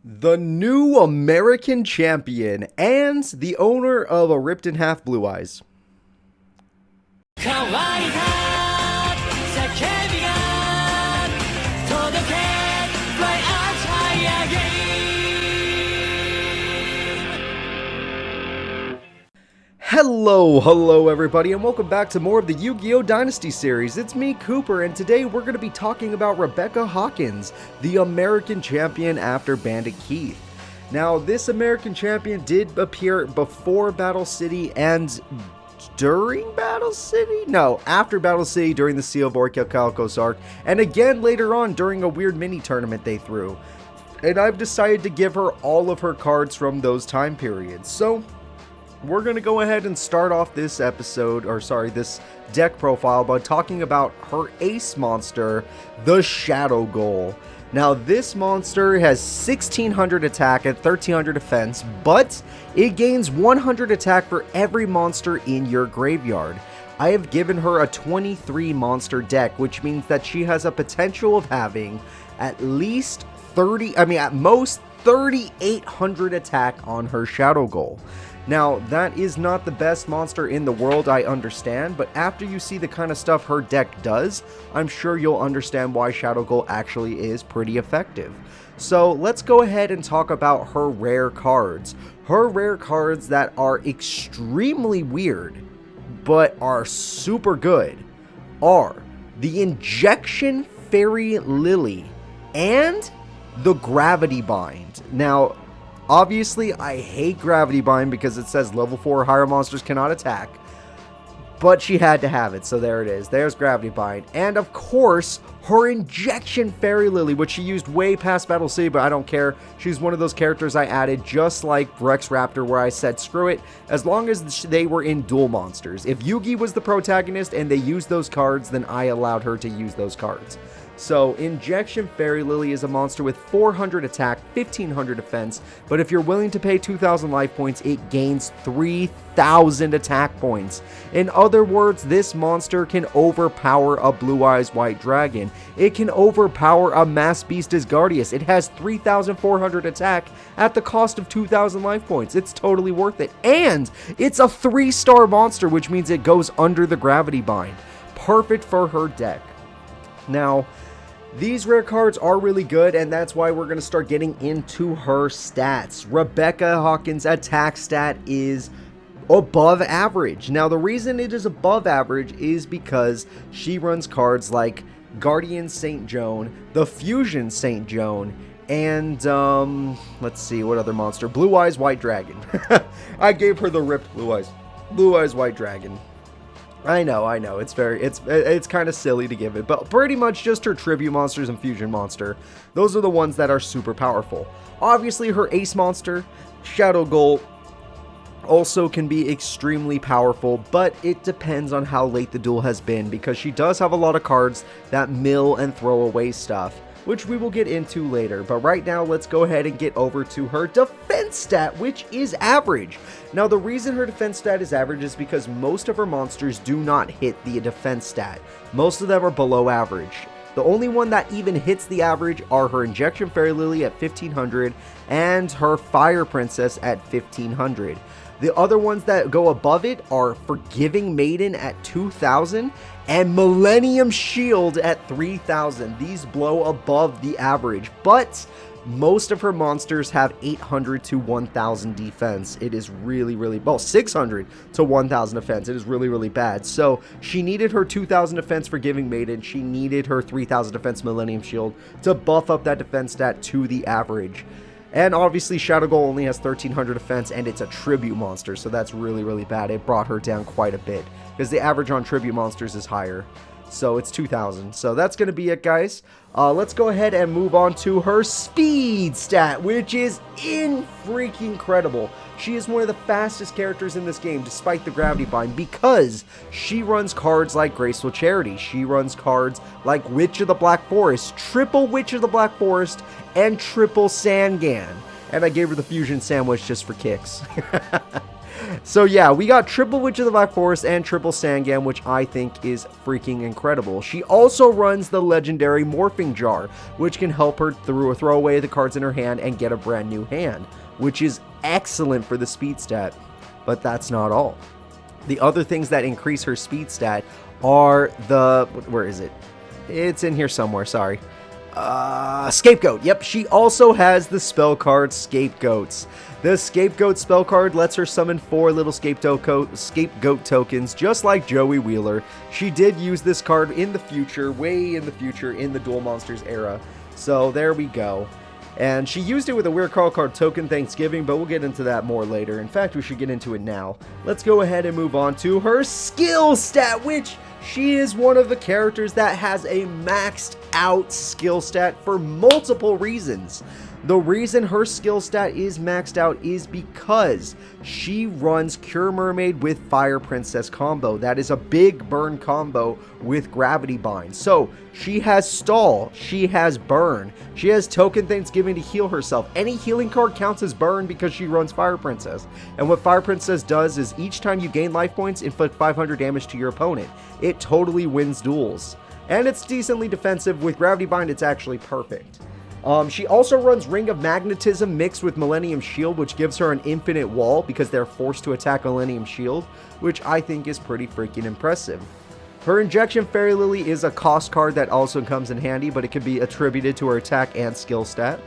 The new American champion and the owner of a ripped in half Blue Eyes. 乾いた叫びが届け Fly us high again. Hello everybody, and welcome back to more of the Yu-Gi-Oh! Dynasty series. It's me, Cooper, and today we're going to be talking about Rebecca Hawkins, the American champion after Bandit Keith. Now, this American champion did appear before Battle City and during Battle City? No, after Battle City during the Seal of Orichalcos arc, and again later on during a weird mini tournament they threw. And I've decided to give her all of her cards from those time periods. So, we're going to go ahead and start off this this deck profile by talking about her ace monster, the Shadow Ghoul. Now, this monster has 1600 attack and 1300 defense, but it gains 100 attack for every monster in your graveyard. I have given her a 23 monster deck, which means that she has a potential of having at most 3,800 attack on her Shadow Ghoul. Now, that is not the best monster in the world, I understand, but after you see the kind of stuff her deck does, I'm sure you'll understand why Shadow Ghoul actually is pretty effective. So, let's go ahead and talk about her rare cards. Her rare cards that are extremely weird, but are super good, are the Injection Fairy Lily and the Gravity Bind. Now, obviously, I hate Gravity Bind because it says level 4 or higher monsters cannot attack. But she had to have it, so there it is. There's Gravity Bind. And of course, her Injection Fairy Lily, which she used way past Battle City, but I don't care. She's one of those characters I added just like Rex Raptor, where I said, screw it, as long as they were in duel monsters. If Yugi was the protagonist and they used those cards, then I allowed her to use those cards. So, Injection Fairy Lily is a monster with 400 attack, 1500 defense, but if you're willing to pay 2,000 life points, it gains 3,000 attack points. In other words, this monster can overpower a Blue Eyes White Dragon. It can overpower a Mass Beast Asgardius. It has 3,400 attack at the cost of 2,000 life points. It's totally worth it. And it's a 3-star monster, which means it goes under the Gravity Bind. Perfect for her deck. Now, these rare cards are really good, and that's why we're going to start getting into her stats. Rebecca Hawkins' attack stat is above average. Now, the reason it is above average is because she runs cards like Guardian St. Joan, the Fusion St. Joan, and, let's see, what other monster? Blue Eyes White Dragon. I gave her the ripped Blue Eyes White Dragon. I know, it's kind of silly to give it, but pretty much just her tribute monsters and fusion monster. Those are the ones that are super powerful. Obviously, her ace monster, Shadow Ghoul, also can be extremely powerful, but it depends on how late the duel has been, because she does have a lot of cards that mill and throw away stuff, which we will get into later. But right now, let's go ahead and get over to her defense stat, which is average. Now, the reason her defense stat is average is because most of her monsters do not hit the defense stat. Most of them are below average. The only one that even hits the average are her Injection Fairy Lily at 1,500 and her Fire Princess at 1,500. The other ones that go above it are Forgiving Maiden at 2,000 and Millennium Shield at 3,000. These blow above the average, but most of her monsters have 800 to 1,000 defense. It is really, well, 600 to 1,000 defense. It is really bad. So she needed her 2,000 defense Forgiving Maiden. She needed her 3,000 defense Millennium Shield to buff up that defense stat to the average. And obviously, Shadow Ghoul only has 1,300 defense, and it's a tribute monster, so that's really bad. It brought her down quite a bit, because the average on tribute monsters is higher. So it's 2,000. So that's going to be it, guys. Let's go ahead and move on to her speed stat, which is freaking incredible. She is one of the fastest characters in this game, despite the Gravity Bind, because she runs cards like Graceful Charity. She runs cards like Witch of the Black Forest, triple Witch of the Black Forest, and triple Sangan. And I gave her the Fusion Sandwich just for kicks. So yeah, we got triple Witch of the Black Forest and triple Sangan, which I think is freaking incredible. She also runs the legendary Morphing Jar, which can help her throw away the cards in her hand and get a brand new hand, which is excellent for the speed stat. But that's not all. The other things that increase her speed stat are the... where is it? It's in here somewhere, sorry. Scapegoat. Yep, she also has the spell card Scapegoats. The Scapegoat spell card lets her summon 4 little scapegoat tokens, just like Joey Wheeler. She did use this card in the future, way in the future, in the Duel Monsters era. So there we go. And she used it with a weird card Token Thanksgiving, but we'll get into that more later. In fact, we should get into it now. Let's go ahead and move on to her skill stat, which she is one of the characters that has a maxed out skill stat for multiple reasons. The reason her skill stat is maxed out is because she runs Cure Mermaid with Fire Princess combo. That is a big burn combo with Gravity Bind. So she has Stall, she has Burn, she has Token Thanksgiving to heal herself. Any healing card counts as burn because she runs Fire Princess. And what Fire Princess does is each time you gain life points, inflict 500 damage to your opponent. It totally wins duels. And it's decently defensive. With Gravity Bind, it's actually perfect. She also runs Ring of Magnetism mixed with Millennium Shield, which gives her an infinite wall because they're forced to attack Millennium Shield, which I think is pretty freaking impressive. Her Injection Fairy Lily is a cost card that also comes in handy, but it can be attributed to her attack and skill stat.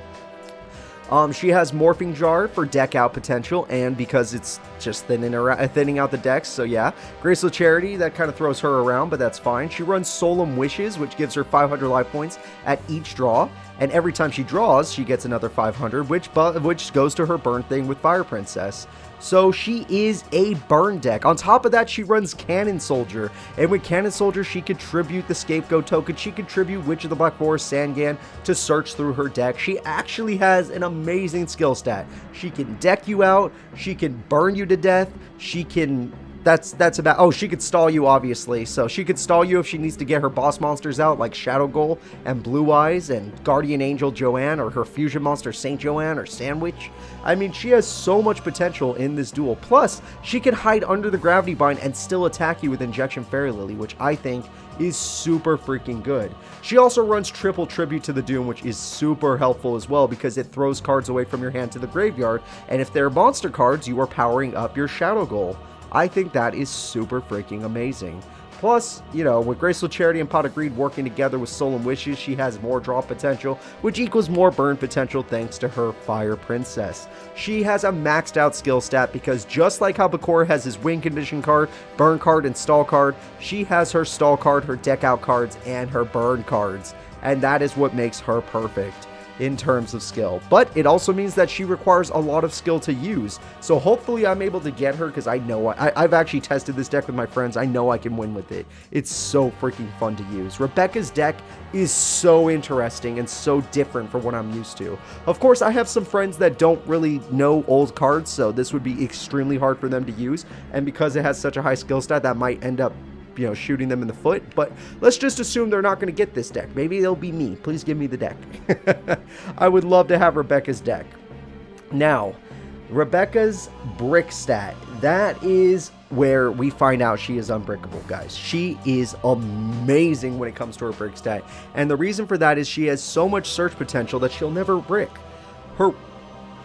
She has Morphing Jar for deck out potential, and because it's just thinning out the decks, so yeah. Graceful Charity, that kind of throws her around, but that's fine. She runs Solemn Wishes, which gives her 500 life points at each draw, and every time she draws, she gets another 500, which goes to her burn thing with Fire Princess. So she is a burn deck. On top of that, she runs Cannon Soldier. And with Cannon Soldier, she can tribute the Scapegoat token. She can tribute Witch of the Black Forest Sangan to search through her deck. She actually has an amazing skill stat. She can deck you out. She can burn you to death. She can... That's about... Oh, she could stall you, obviously. So she could stall you if she needs to get her boss monsters out, like Shadow Ghoul and Blue Eyes and Guardian Angel Joanne, or her fusion monster Saint Joanne or Sandwich. I mean, she has so much potential in this duel. Plus, she can hide under the Gravity Bind and still attack you with Injection Fairy Lily, which I think is super freaking good. She also runs triple Tribute to the Doom, which is super helpful as well because it throws cards away from your hand to the graveyard, and if they're monster cards, you are powering up your Shadow Ghoul. I think that is super freaking amazing. Plus, you know, with Graceful Charity and Pot of Greed working together with Solemn Wishes, she has more draw potential, which equals more burn potential thanks to her Fire Princess. She has a maxed out skill stat because just like how Bakura has his win condition card, burn card, and stall card, she has her stall card, her deck out cards, and her burn cards. And that is what makes her perfect in terms of skill, but it also means that she requires a lot of skill to use. So hopefully I'm able to get her because I know I've actually tested this deck with my friends. I know I can win with it. It's so freaking fun to use. Rebecca's deck is so interesting and so different from what I'm used to. Of course, I have some friends that don't really know old cards, so this would be extremely hard for them to use, and because it has such a high skill stat, that might end up, you know, shooting them in the foot. But let's just assume they're not going to get this deck. Maybe it'll be me. Please give me the deck. I would love to have Rebecca's deck. Now, Rebecca's brick stat. That is where we find out she is unbreakable, guys. She is amazing when it comes to her brick stat. And the reason for that is she has so much search potential that she'll never brick. Her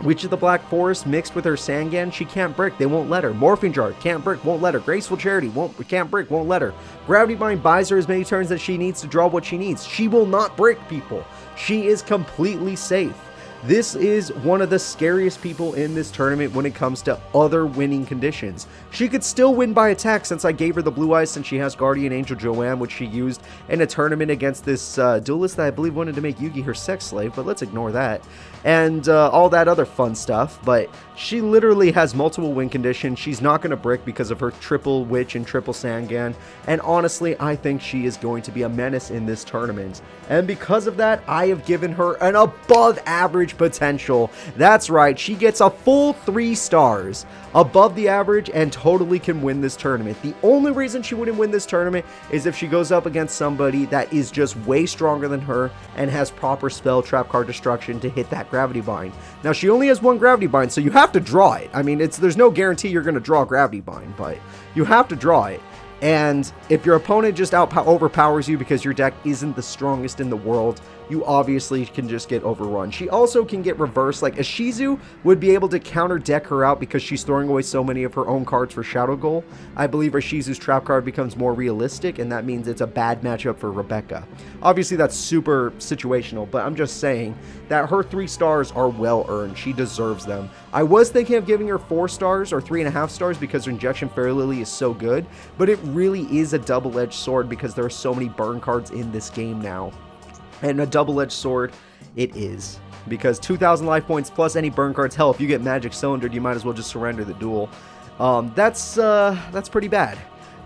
Witch of the Black Forest mixed with her Sangan, she can't brick, they won't let her. Morphing Jar, can't brick, won't let her. Graceful Charity, can't brick, won't let her. Gravity Bind buys her as many turns as she needs to draw what she needs. She will not brick, people. She is completely safe. This is one of the scariest people in this tournament when it comes to other winning conditions. She could still win by attack since I gave her the Blue Eyes, since she has Guardian Angel Joanne, which she used in a tournament against this duelist that I believe wanted to make Yugioh her sex slave, but let's ignore that. And all that other fun stuff, but she literally has multiple win conditions. She's not going to brick because of her triple Witch and triple Sangan, and honestly, I think she is going to be a menace in this tournament. And because of that, I have given her an above average huge potential. That's right, she gets a full 3 stars, above the average, and totally can win this tournament. The only reason she wouldn't win this tournament is if she goes up against somebody that is just way stronger than her and has proper spell trap card destruction to hit that gravity bind. Now, she only has 1 gravity bind, so you have to draw it. I mean, there's no guarantee you're going to draw gravity bind, but you have to draw it. And if your opponent just overpowers you because your deck isn't the strongest in the world, you obviously can just get overrun. She also can get reversed. Like, Ishizu would be able to counter deck her out because she's throwing away so many of her own cards for Shadow Goal. I believe Ishizu's trap card becomes more realistic, and that means it's a bad matchup for Rebecca. Obviously, that's super situational, but I'm just saying that her 3 stars are well earned. She deserves them. I was thinking of giving her 4 stars or 3.5 stars because her Injection Fairy Lily is so good, but it really is a double-edged sword because there are so many burn cards in this game now. And a double-edged sword it is, because 2,000 life points plus any burn cards. Hell, if you get Magic Cylindered, you might as well just surrender the duel. That's pretty bad.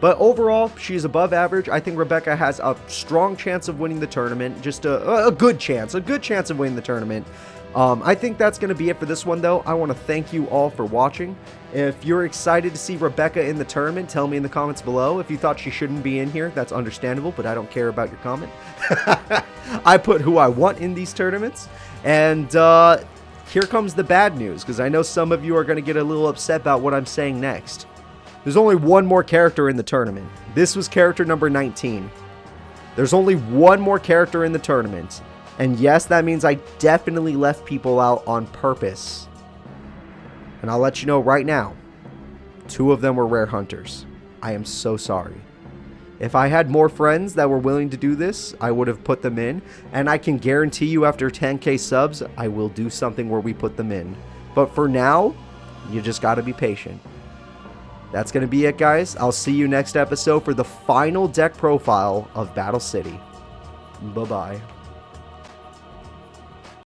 But overall, she's above average. I think Rebecca has a strong chance of winning the tournament. Just a good chance of winning the tournament. I think that's going to be it for this one, though. I want to thank you all for watching. If you're excited to see Rebecca in the tournament, tell me in the comments below. If you thought she shouldn't be in here, that's understandable, but I don't care about your comment. I put who I want in these tournaments. And here comes the bad news, because I know some of you are going to get a little upset about what I'm saying next. There's only one more character in the tournament. This was character number 19. There's only one more character in the tournament. And yes, that means I definitely left people out on purpose. And I'll let you know right now, 2 of them were rare hunters. I am so sorry. If I had more friends that were willing to do this, I would have put them in. And I can guarantee you after 10k subs, I will do something where we put them in. But for now, you just got to be patient. That's going to be it, guys. I'll see you next episode for the final deck profile of Battle City. Bye-bye.